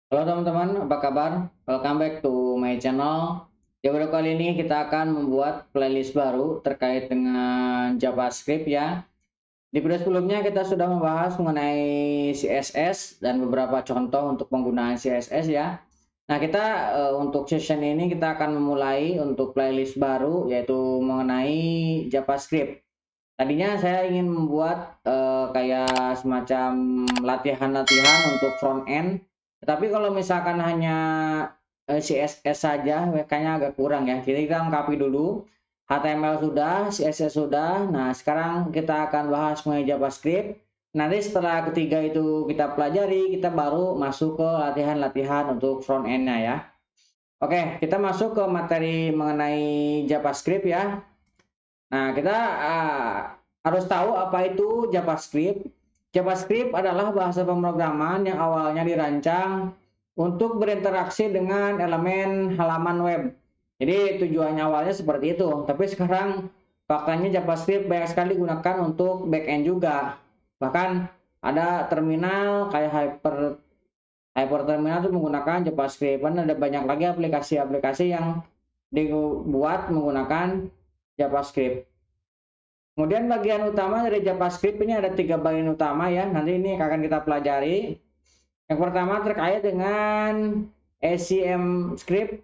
Halo teman-teman, apa kabar? Welcome back to my channel. Di video kali ini kita akan membuat playlist baru terkait dengan JavaScript ya. Di video sebelumnya kita sudah membahas mengenai CSS dan beberapa contoh untuk penggunaan CSS ya. Nah, kita untuk session ini kita akan memulai untuk playlist baru yaitu mengenai JavaScript. Tadinya saya ingin membuat kayak semacam latihan-latihan untuk front end, tetapi kalau misalkan hanya CSS saja, kayaknya agak kurang ya. Jadi kita lengkapi dulu. HTML sudah, CSS sudah. Nah, sekarang kita akan bahas mengenai JavaScript. Nanti setelah ketiga itu kita pelajari, kita baru masuk ke latihan-latihan untuk front end-nya ya. Oke, kita masuk ke materi mengenai JavaScript ya. Nah, kita harus tahu apa itu JavaScript. JavaScript adalah bahasa pemrograman yang awalnya dirancang untuk berinteraksi dengan elemen halaman web. Jadi tujuannya awalnya seperti itu. Tapi sekarang faktanya JavaScript banyak sekali digunakan untuk backend juga. Bahkan ada terminal kayak Hyperterminal itu menggunakan JavaScript. Dan ada banyak lagi aplikasi-aplikasi yang dibuat menggunakan JavaScript. Kemudian bagian utama dari JavaScript ini ada 3 bagian utama ya. Nanti ini akan kita pelajari. Yang pertama terkait dengan SCM script,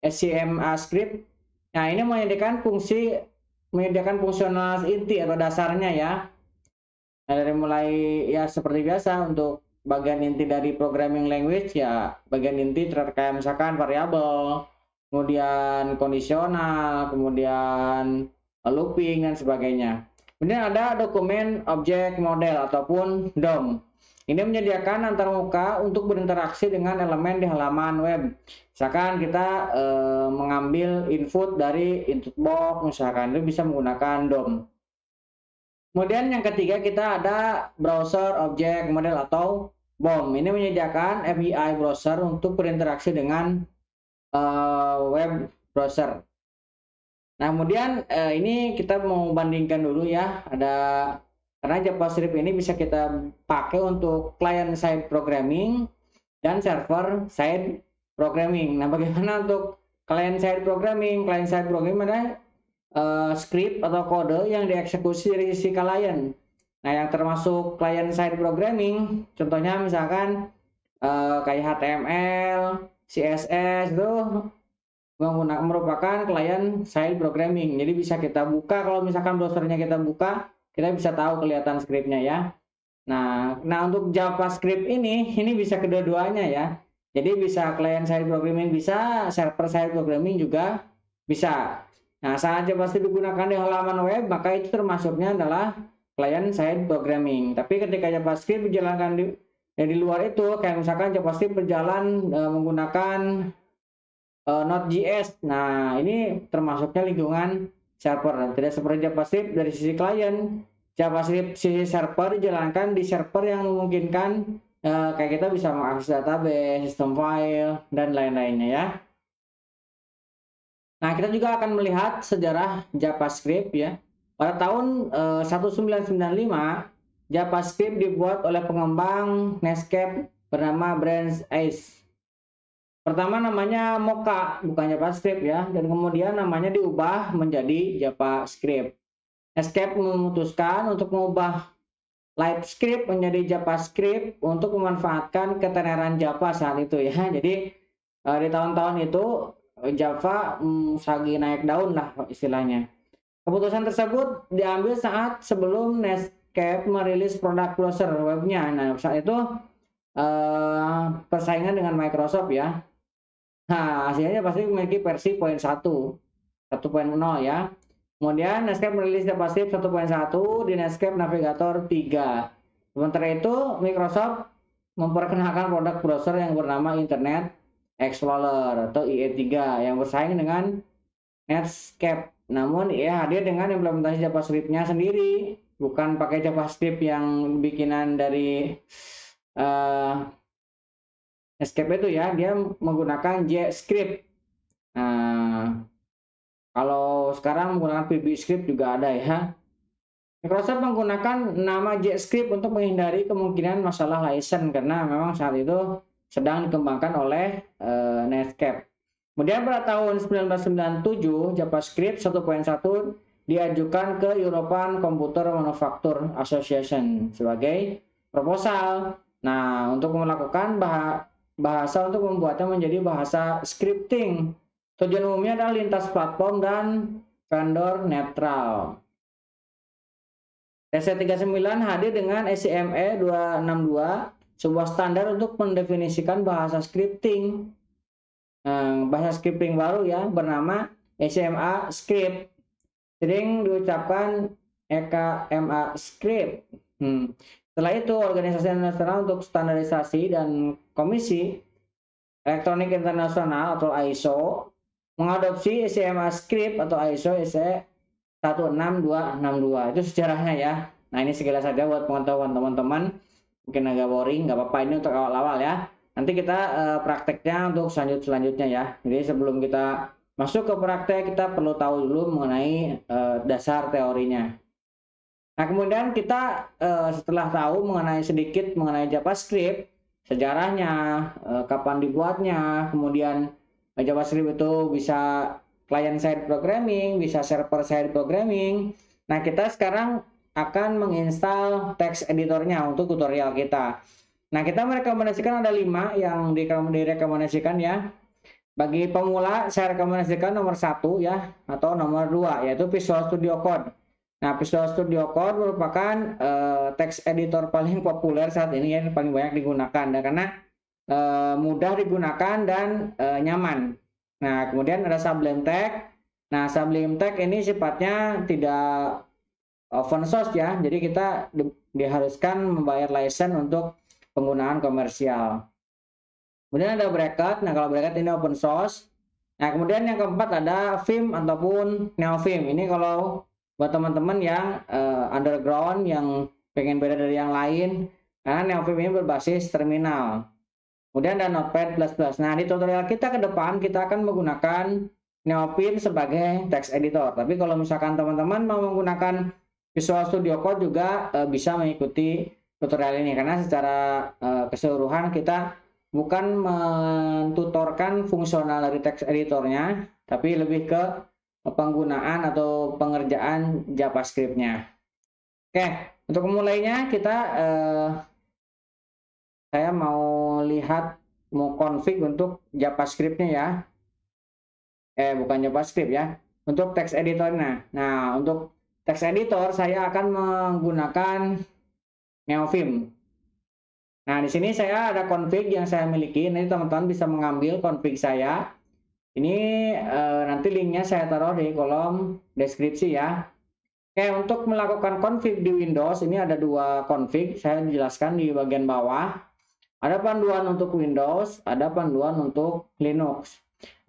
SCMA script. Nah, ini menyediakan fungsional inti atau dasarnya ya. Nah, dari mulai ya seperti biasa untuk bagian inti dari programming language ya, bagian inti terkait misalkan variabel, kemudian kondisional, kemudian looping dan sebagainya. Kemudian ada dokumen objek model ataupun DOM. Ini menyediakan antarmuka untuk berinteraksi dengan elemen di halaman web. Misalkan kita mengambil input dari input box, misalkan itu bisa menggunakan DOM. Kemudian yang ketiga kita ada browser object model atau BOM. Ini menyediakan API browser untuk berinteraksi dengan web browser. Nah, kemudian ini kita mau bandingkan dulu ya. Karena JavaScript ini bisa kita pakai untuk client side programming dan server side programming. Nah, bagaimana untuk client side programming? Client side programming adalah script atau kode yang dieksekusi dari sisi klien. Nah, yang termasuk client side programming, contohnya misalkan kayak HTML, CSS itu merupakan client side programming. Jadi bisa kita buka, kalau misalkan browsernya kita buka, kita bisa tahu kelihatan scriptnya ya. Nah untuk JavaScript ini bisa kedua-duanya ya. Jadi bisa client side programming bisa, server side programming juga bisa. Nah, saat JavaScript digunakan di halaman web, maka itu termasuknya adalah client side programming. Tapi ketika JavaScript dijalankan di luar itu, kayak misalkan JavaScript berjalan menggunakan Node.js. Nah, ini termasuknya lingkungan server. Tidak seperti JavaScript dari sisi klien. JavaScript sisi server dijalankan di server yang memungkinkan kayak kita bisa mengakses database, sistem file, dan lain-lainnya ya. Nah, kita juga akan melihat sejarah JavaScript ya. Pada tahun 1995, JavaScript dibuat oleh pengembang Netscape bernama Brent Ace. Pertama namanya Mocha, bukan JavaScript ya, dan kemudian namanya diubah menjadi JavaScript. Escape memutuskan untuk mengubah LiveScript menjadi JavaScript untuk memanfaatkan ketenaran Java saat itu ya. Jadi di tahun-tahun itu Java lagi naik daun lah istilahnya. Keputusan tersebut diambil saat sebelum Netscape merilis produk browser webnya. Nah, saat itu persaingan dengan Microsoft ya. Nah, hasilnya pasti memiliki versi 1.0 ya. Kemudian Netscape merilis JavaScript 1.1 di Netscape Navigator 3. Sementara itu, Microsoft memperkenalkan produk browser yang bernama Internet Explorer atau IE3 yang bersaing dengan Netscape. Namun IE hadir dengan implementasi JavaScript-nya sendiri, bukan pakai JavaScript yang bikinan dari Netscape itu ya, dia menggunakan JScript. Nah, kalau sekarang menggunakan VBScript juga ada ya. Microsoft menggunakan nama JScript untuk menghindari kemungkinan masalah license karena memang saat itu sedang dikembangkan oleh Netscape. Kemudian pada tahun 1997 JavaScript 1.1 diajukan ke European Computer Manufacture Association sebagai proposal. Nah, untuk melakukan bahasa untuk membuatnya menjadi bahasa scripting. Tujuan umumnya adalah lintas platform dan vendor netral. TC39 hadir dengan SCME 262, sebuah standar untuk mendefinisikan bahasa scripting. Bahasa scripting baru ya, bernama SMA Script. Sering diucapkan EKMA Script. Setelah itu, Organisasi Internasional untuk Standarisasi dan Komisi Elektronik Internasional atau ISO mengadopsi SMA Script atau ISO SE 16262. Itu sejarahnya ya. Nah, ini sekilas saja buat pengetahuan teman-teman. Mungkin agak boring, nggak apa-apa, ini untuk awal-awal ya. Nanti kita prakteknya untuk selanjutnya ya. Jadi sebelum kita masuk ke praktek, kita perlu tahu dulu mengenai dasar teorinya. Nah, kemudian kita setelah tahu sedikit mengenai JavaScript, sejarahnya, kapan dibuatnya, kemudian JavaScript itu bisa client side programming, bisa server side programming. Nah, kita sekarang akan menginstal text editornya untuk tutorial kita. Nah, kita merekomendasikan ada 5 yang direkomendasikan ya. Bagi pemula, saya rekomendasikan nomor 1 ya, atau nomor 2, yaitu Visual Studio Code. Nah, Visual Studio Code merupakan text editor paling populer saat ini ya, paling banyak digunakan, karena mudah digunakan dan nyaman. Nah, kemudian ada Sublime Text. Nah, Sublime Text ini sifatnya tidak open source ya, jadi kita diharuskan membayar license untuk penggunaan komersial. Kemudian ada Bracket. Nah, kalau Bracket ini open source. Nah, kemudian yang keempat ada Vim ataupun NeoVim. Ini kalau buat teman-teman yang underground, yang pengen beda dari yang lain, karena NeoVim ini berbasis terminal. Kemudian ada Notepad++. Nah, di tutorial kita ke depan kita akan menggunakan NeoVim sebagai text editor. Tapi kalau misalkan teman-teman mau menggunakan Visual Studio Code juga bisa mengikuti tutorial ini, karena secara keseluruhan kita bukan mentutorkan fungsional dari text editornya, tapi lebih ke penggunaan atau pengerjaan JavaScript-nya. Oke, untuk memulainya saya mau config untuk JavaScript-nya ya. Bukan JavaScript ya, untuk text editor-nya. Nah, untuk text editor saya akan menggunakan NeoVim. Nah, di sini saya ada config yang saya miliki. Nanti teman-teman bisa mengambil config saya. Ini nanti linknya saya taruh di kolom deskripsi ya. Oke, untuk melakukan config di Windows, ini ada 2 config. Saya jelaskan di bagian bawah. Ada panduan untuk Windows, ada panduan untuk Linux.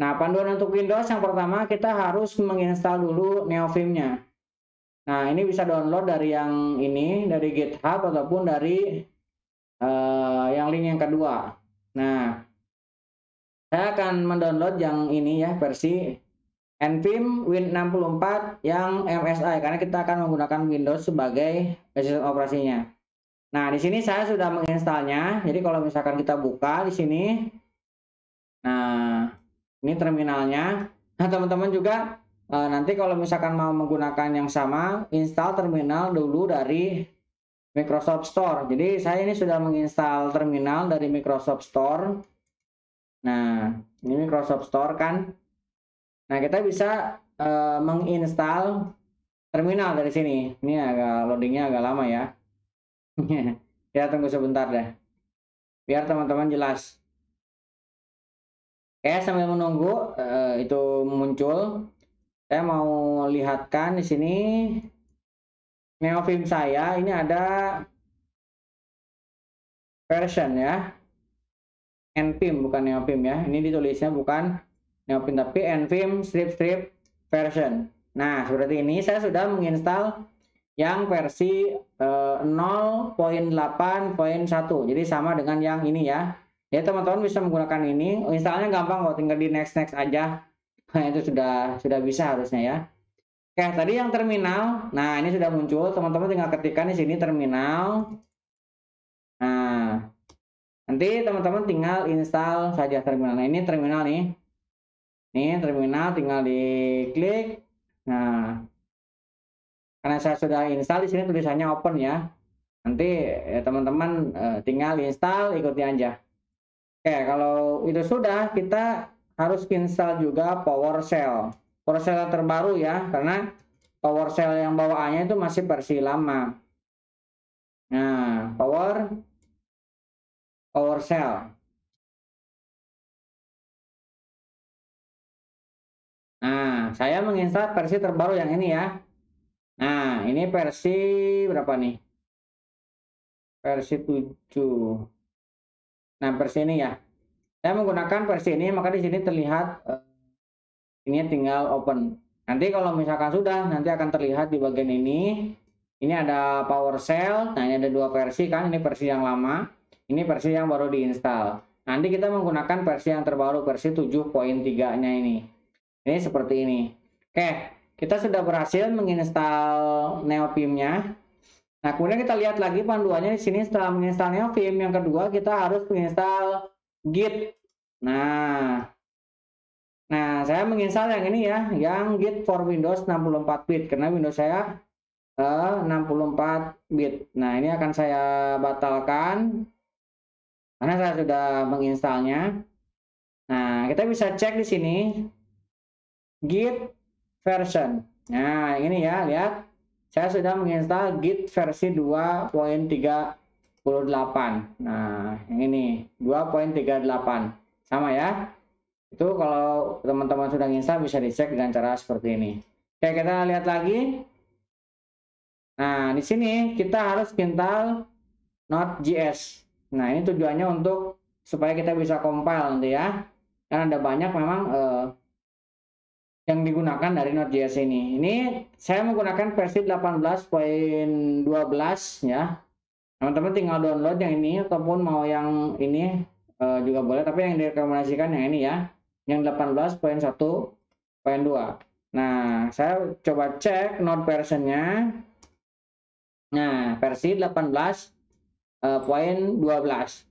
Nah, panduan untuk Windows yang pertama kita harus menginstal dulu NeoVim-nya. Nah, ini bisa download dari yang ini, dari GitHub ataupun dari yang link yang kedua. Nah, saya akan mendownload yang ini ya, versi NVIM Win64 yang MSI, karena kita akan menggunakan Windows sebagai sistem operasinya. Nah, di sini saya sudah menginstalnya. Jadi kalau misalkan kita buka di sini, nah ini terminalnya. Nah, teman-teman juga nanti kalau misalkan mau menggunakan yang sama, install terminal dulu dari Microsoft Store. Jadi saya ini sudah menginstal terminal dari Microsoft Store. Nah, ini Microsoft Store kan. Nah, kita bisa menginstal terminal dari sini. Ini agak loadingnya agak lama ya. Ya, tunggu sebentar deh, biar teman-teman jelas. Oke, sambil menunggu itu muncul, saya mau lihatkan di sini NeoVim saya. Ini ada version ya, NVIM bukan NeoVim ya. Ini ditulisnya bukan NeoVim tapi NVIM strip version. Nah, seperti ini saya sudah menginstal yang versi 0.8.1. Jadi sama dengan yang ini ya. Ya, teman-teman bisa menggunakan ini. Installnya gampang kok, tinggal di next aja. Nah, itu sudah bisa harusnya ya. Oke, tadi yang terminal. Nah, ini sudah muncul. Teman-teman tinggal ketikkan di sini terminal. Nah, Nanti teman-teman tinggal install saja terminal. Nah, ini terminal nih. Ini terminal tinggal diklik. Nah, karena saya sudah install di sini tulisannya open ya. Nanti teman-teman tinggal install, ikuti aja. Oke, kalau itu sudah, kita harus install juga PowerShell. PowerShell yang terbaru ya, karena PowerShell yang bawaannya itu masih versi lama. Nah, PowerShell. Nah, saya menginstal versi terbaru yang ini ya. Nah, ini versi berapa nih? Versi 7. Nah, versi ini ya. Saya menggunakan versi ini, maka di sini terlihat ini tinggal open. Nanti kalau misalkan sudah, nanti akan terlihat di bagian ini. Ini ada PowerShell. Nah, ini ada dua versi kan. Ini versi yang lama. Ini versi yang baru diinstal. Nanti kita menggunakan versi yang terbaru, versi 7.3-nya ini. Ini seperti ini. Oke, kita sudah berhasil menginstal NeoVim-nya. Nah, kemudian kita lihat lagi panduannya di sini. Setelah menginstal NeoVim, yang kedua kita harus menginstal Git. Nah, saya menginstal yang ini ya, yang Git for Windows 64 bit karena Windows saya 64 bit. Nah, ini akan saya batalkan karena saya sudah menginstalnya. Nah, kita bisa cek di sini Git version. Nah, ini ya, lihat. Saya sudah menginstal Git versi 2.38. Nah, yang ini 2.38. Sama ya. Itu kalau teman-teman sudah install bisa dicek dengan cara seperti ini. Oke, kita lihat lagi. Nah, di sini kita harus install Node.js. Nah, ini tujuannya untuk supaya kita bisa compile nanti ya. Karena ada banyak memang yang digunakan dari Node.js ini. Ini saya menggunakan versi 18.12 ya. Teman-teman tinggal download yang ini ataupun mau yang ini juga boleh, tapi yang direkomendasikan yang ini ya, yang 18.1.2. Nah, saya coba cek Node versionnya. Nah, versi 18.12.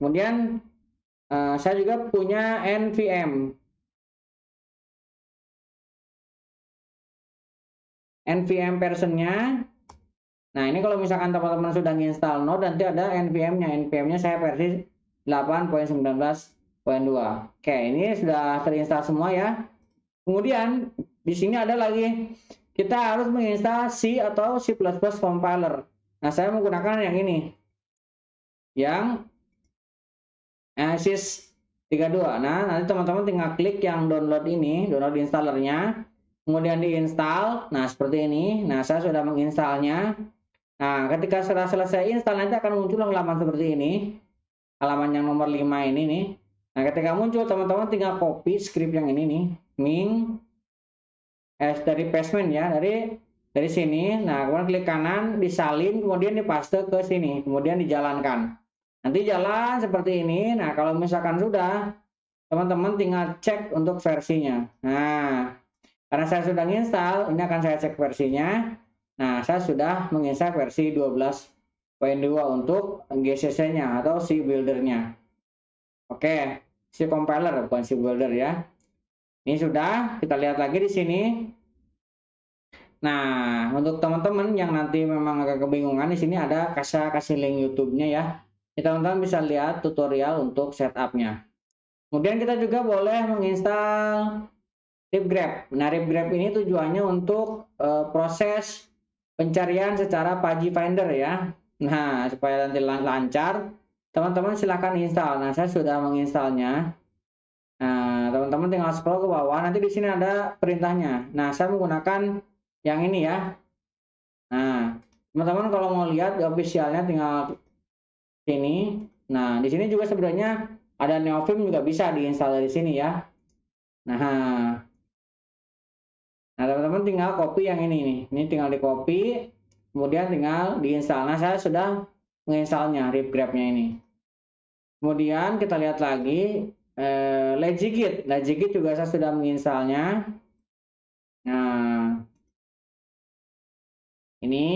Kemudian saya juga punya NVM. NVM versionnya. Nah, ini kalau misalkan teman-teman sudah install Node, nanti ada NVM-nya. NVM-nya saya versi 8.19.2. Oke, ini sudah terinstall semua ya. Kemudian di sini ada lagi, kita harus menginstal C atau C++ compiler. Nah, saya menggunakan yang ini, yang sys32. Nah, nanti teman-teman tinggal klik yang download ini, download installernya, kemudian diinstal. Nah, seperti ini. Nah, saya sudah menginstalnya. Nah, ketika sudah selesai install, nanti akan muncul halaman seperti ini. Halaman yang nomor 5 ini nih. Nah, ketika muncul, teman-teman tinggal copy script yang ini nih. Ming dari basement ya, dari sini. Nah, kemudian klik kanan, disalin, kemudian dipaste ke sini, kemudian dijalankan. Nanti jalan seperti ini. Nah, kalau misalkan sudah, teman-teman tinggal cek untuk versinya. Nah, karena saya sudah install, ini akan saya cek versinya. Nah, saya sudah menginstal versi 12.2 untuk GCC-nya atau C builder-nya. Oke, C compiler bukan C builder ya. Ini sudah, kita lihat lagi di sini. Nah, untuk teman-teman yang nanti memang agak kebingungan, di sini ada kasih link YouTube-nya ya. Teman-teman bisa lihat tutorial untuk setup-nya. Kemudian kita juga boleh menginstal RipGrab. Nah, RipGrab ini tujuannya untuk proses pencarian secara Pagi Finder ya. Nah, supaya nanti lancar, teman-teman silahkan install. Nah, saya sudah menginstalnya. Nah, teman-teman tinggal scroll ke bawah, nanti di sini ada perintahnya. Nah, saya menggunakan yang ini ya. Nah, teman-teman kalau mau lihat officialnya tinggal sini. Nah, di sini juga sebenarnya ada NeoVim juga bisa diinstal dari sini ya. Nah, teman-teman tinggal copy yang ini nih. Ini tinggal di copy, kemudian tinggal diinstal. Nah, saya sudah menginstalnya, RipGrab-nya ini. Kemudian kita lihat lagi Legigit. Legigit juga saya sudah menginstalnya. Nah, ini,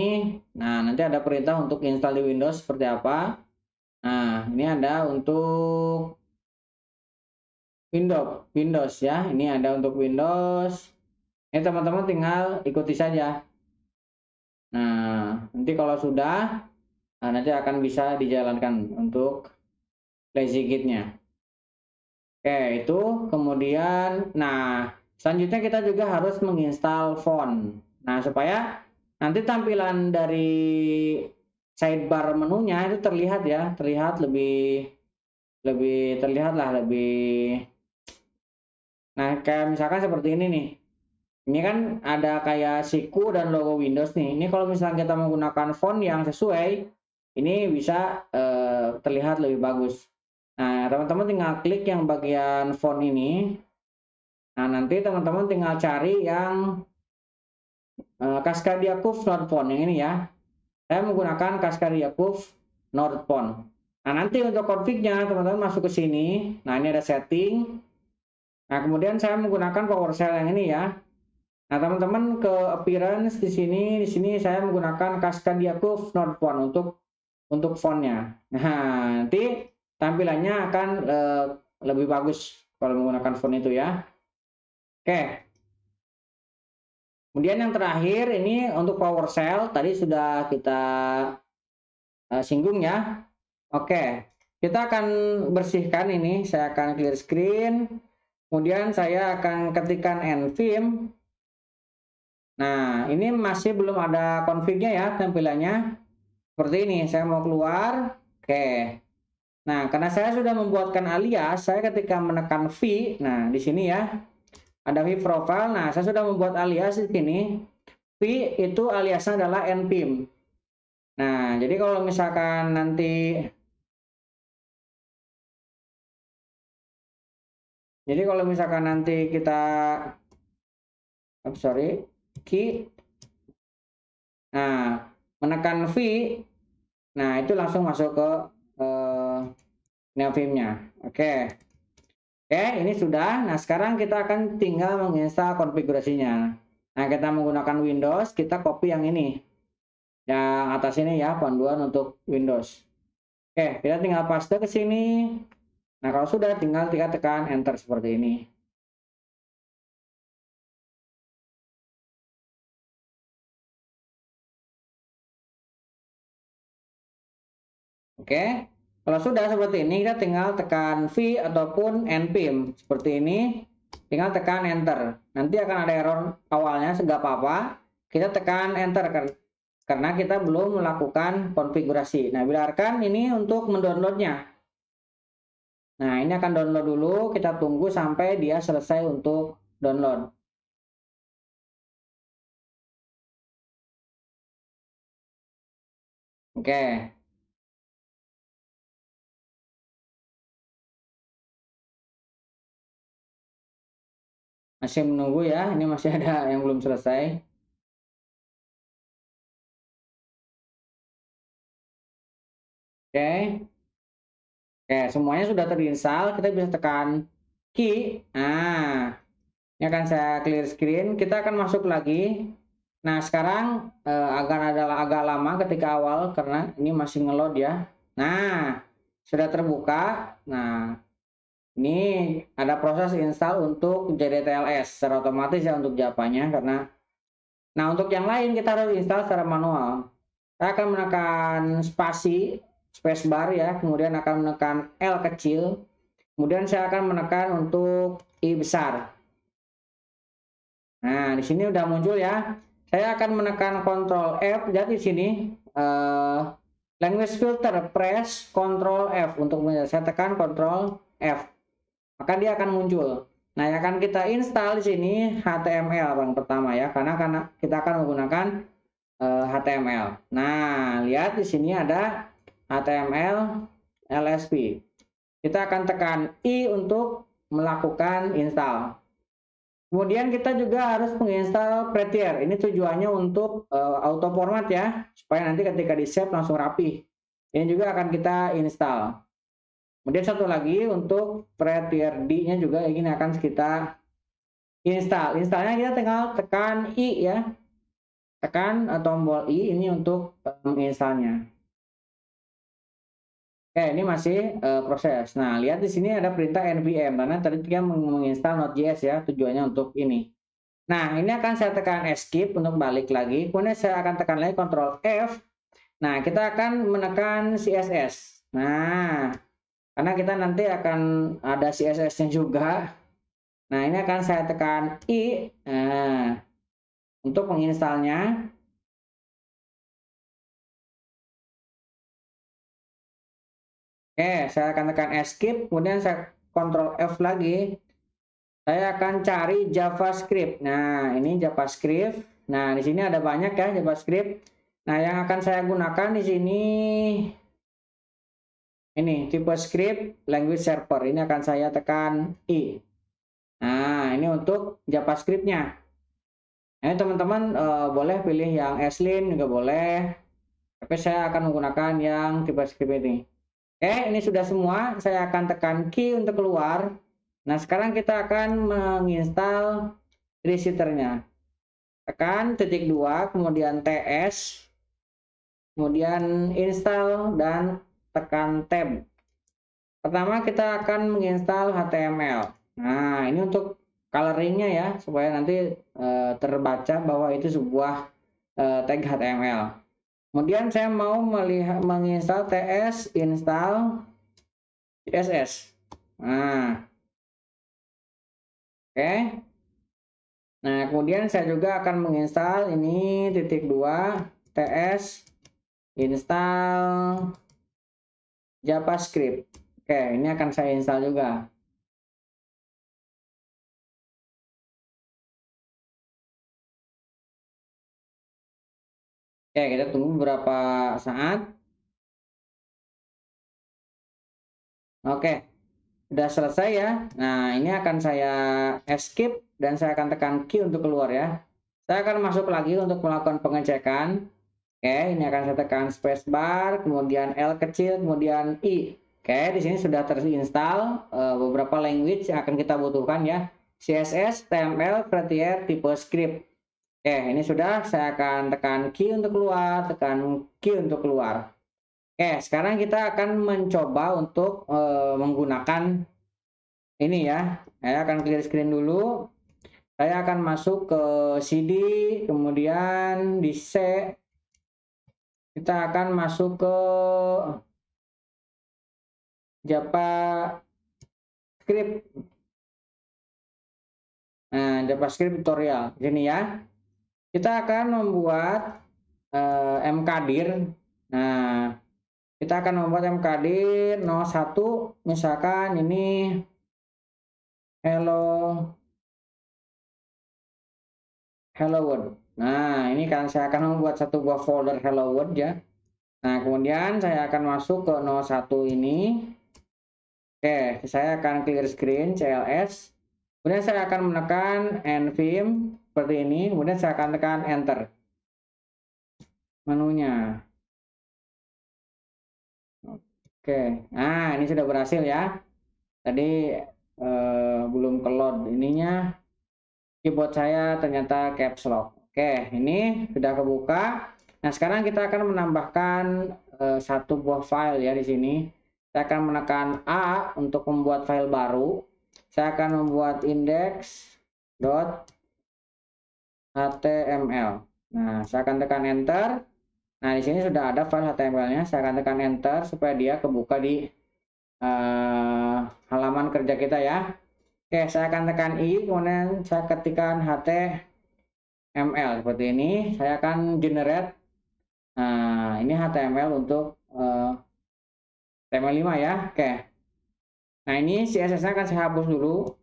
nah nanti ada perintah untuk install di Windows seperti apa. Nah, ini ada untuk Windows ya. Ini ada untuk Windows. Ini teman-teman tinggal ikuti saja. Nah, nanti kalau sudah, nanti akan bisa dijalankan untuk lazy git-nya. Oke, itu kemudian, nah selanjutnya kita juga harus menginstal font. Nah, supaya nanti tampilan dari sidebar menunya itu terlihat ya, terlihat lebih lebih terlihat lah lebih. Nah, kayak misalkan seperti ini nih. Ini kan ada kayak siku dan logo Windows nih. Ini kalau misalnya kita menggunakan font yang sesuai, ini bisa terlihat lebih bagus. Nah, teman-teman tinggal klik yang bagian font ini. Nah, nanti teman-teman tinggal cari yang Cascadia Curve Node Font yang ini ya. Saya menggunakan Cascadia Curve Node Font. Nah, nanti untuk config-nya teman-teman masuk ke sini. Nah, ini ada setting. Nah, kemudian saya menggunakan PowerShell yang ini ya. Nah, teman-teman ke appearance di sini saya menggunakan Cascadia Curve Node Font untuk fontnya. Nah, nanti tampilannya akan lebih bagus kalau menggunakan font itu ya. Oke. Kemudian yang terakhir ini untuk PowerShell tadi sudah kita singgung ya. Oke. Kita akan bersihkan ini, saya akan clear screen. Kemudian saya akan ketikkan nvim. Nah, ini masih belum ada config-nya ya tampilannya. Seperti ini, saya mau keluar. Oke. Nah, karena saya sudah membuatkan alias, saya ketika menekan V, nah di sini ya, ada V profile. Nah, saya sudah membuat alias di sini. V itu aliasnya adalah npim. Nah, jadi kalau misalkan nanti kita key, nah menekan V, nah itu langsung masuk ke navim-nya. Oke. Oke, ini sudah. Nah, sekarang kita akan tinggal menginstal konfigurasinya. Nah, kita menggunakan Windows, kita copy yang ini. Yang atas ini ya, panduan untuk Windows. Oke, kita tinggal paste ke sini. Nah, kalau sudah tinggal kita tekan enter seperti ini. Oke, kalau sudah seperti ini, kita tinggal tekan V ataupun npim. Seperti ini, tinggal tekan enter. Nanti akan ada error awalnya, nggak apa-apa. Kita tekan enter karena kita belum melakukan konfigurasi. Nah, biarkan ini untuk mendownloadnya. Nah, ini akan download dulu. Kita tunggu sampai dia selesai untuk download. Oke. Masih menunggu ya. Ini masih ada yang belum selesai. Oke. Oke, semuanya sudah terinstall. Kita bisa tekan key. Nah, ini akan saya clear screen. Kita akan masuk lagi. Nah, sekarang agak lama ketika awal karena ini masih ngeload ya. Nah, sudah terbuka. Nah, ini ada proses install untuk JDTLS secara otomatis ya untuk Java-nya karena. Nah, untuk yang lain kita harus install secara manual. Saya akan menekan spacebar ya, kemudian akan menekan L kecil. Kemudian saya akan menekan untuk I besar. Nah, di sini udah muncul ya. Saya akan menekan Ctrl F. Jadi di sini language filter, press Ctrl F untuk saya tekan Ctrl F. Maka dia akan muncul. Nah, yang akan kita install di sini HTML yang pertama ya, karena kita akan menggunakan HTML. Nah, lihat di sini ada HTML LSP. Kita akan tekan I untuk melakukan install. Kemudian kita juga harus menginstal Prettier. Ini tujuannya untuk auto format ya, supaya nanti ketika di save langsung rapi. Ini juga akan kita install. Kemudian satu lagi untuk Prettier D-nya juga ini akan kita install. Installnya kita tinggal tekan I ya, tekan tombol I ini untuk menginstalnya. Oke, ini masih proses. Nah, lihat di sini ada perintah npm karena tadi kita menginstal Node.js ya, tujuannya untuk ini. Nah, ini akan saya tekan escape untuk balik lagi. Kemudian saya akan tekan lagi Ctrl F. Nah, kita akan menekan CSS. Nah, karena kita nanti akan ada CSS-nya juga. Nah, ini akan saya tekan I. Nah, untuk menginstalnya. Oke, saya akan tekan escape, kemudian saya Ctrl F lagi. Saya akan cari JavaScript. Nah, ini JavaScript. Nah, di sini ada banyak ya JavaScript. Nah, yang akan saya gunakan di sini ini tipe script language server. Ini akan saya tekan I. Nah, ini untuk JavaScript-nya. Nah, teman-teman boleh pilih yang Slim juga boleh. Tapi saya akan menggunakan yang tipe script ini. Oke, ini sudah semua. Saya akan tekan Q untuk keluar. Nah, sekarang kita akan menginstal receiver-nya. Tekan titik 2, kemudian TS, kemudian install, dan tekan tab. Pertama kita akan menginstal HTML. Nah, ini untuk coloringnya ya, supaya nanti terbaca bahwa itu sebuah tag HTML. Kemudian saya mau menginstal TS install CSS. Nah, oke. Nah, kemudian saya juga akan menginstal ini titik 2 TS install JavaScript. Oke, ini akan saya install juga. Oke, kita tunggu beberapa saat. Oke, sudah selesai ya. Nah, ini akan saya escape dan saya akan tekan Q untuk keluar ya. Saya akan masuk lagi untuk melakukan pengecekan. Oke, ini akan saya tekan spacebar, kemudian L kecil, kemudian I. Oke, di sini sudah terinstall beberapa language yang akan kita butuhkan ya. CSS, HTML, Prettier, tipe script. Oke, ini sudah. Saya akan tekan Q untuk keluar, tekan Q untuk keluar. Oke, sekarang kita akan mencoba untuk menggunakan ini ya. Saya akan clear screen dulu. Saya akan masuk ke CD, kemudian di C. Kita akan masuk ke JavaScript. Nah, JavaScript tutorial. Gini ya. Kita akan membuat mkdir. Nah, kita akan membuat mkdir 01. Misalkan ini hello world. Nah, ini kan saya akan membuat satu buah folder hello world ya. Nah, kemudian saya akan masuk ke 01 ini. Oke, saya akan clear screen CLS. Kemudian saya akan menekan nvim seperti ini. Kemudian saya akan tekan enter menunya. Oke, nah ini sudah berhasil ya. Tadi belum ke load ininya. Keyboard saya ternyata caps lock. Oke, ini sudah kebuka. Nah, sekarang kita akan menambahkan satu buah file ya di sini. Saya akan menekan A untuk membuat file baru. Saya akan membuat index.html. Nah, saya akan tekan enter. Nah, di sini sudah ada file HTML-nya. Saya akan tekan enter supaya dia kebuka di halaman kerja kita ya. Oke, saya akan tekan I, kemudian saya ketikkan HTML seperti ini. Saya akan generate. Nah, ini HTML untuk HTML5 ya. Oke. Nah, ini CSS-nya akan saya hapus dulu.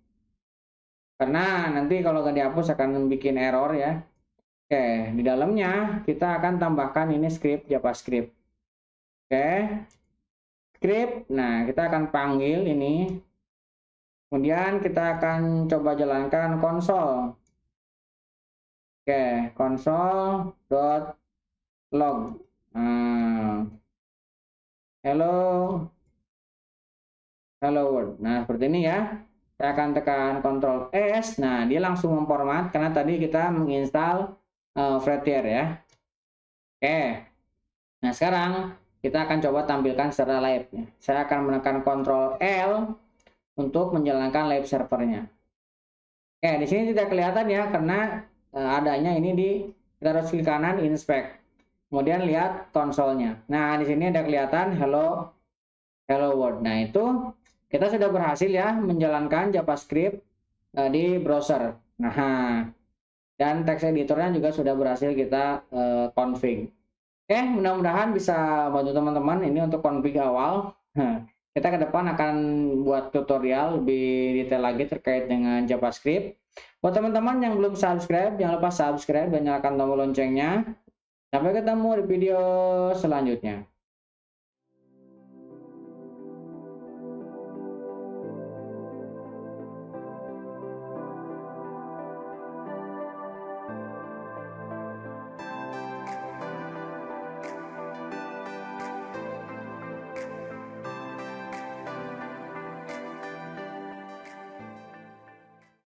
Karena nanti kalau nggak dihapus akan bikin error ya. Oke, di dalamnya kita akan tambahkan ini script JavaScript. Oke. Script. Nah, kita akan panggil ini. Kemudian kita akan coba jalankan konsol. Oke, console.log. Hello world. Nah, seperti ini ya. Saya akan tekan Ctrl S. Nah, dia langsung memformat karena tadi kita menginstal Prettier ya. Oke. Nah, sekarang kita akan coba tampilkan secara live. Saya akan menekan Ctrl L untuk menjalankan live servernya. Oke, di sini tidak kelihatan ya karena adanya ini kita harus klik kanan inspect. Kemudian lihat konsolnya. Nah, di sini ada kelihatan hello world. Nah, itu kita sudah berhasil ya menjalankan JavaScript di browser. Nah, dan text editornya juga sudah berhasil kita config. Oke, mudah-mudahan bisa bantu teman-teman ini untuk config awal. Kita ke depan akan buat tutorial lebih detail lagi terkait dengan JavaScript. Buat teman-teman yang belum subscribe, jangan lupa subscribe dan nyalakan tombol loncengnya. Sampai ketemu di video selanjutnya.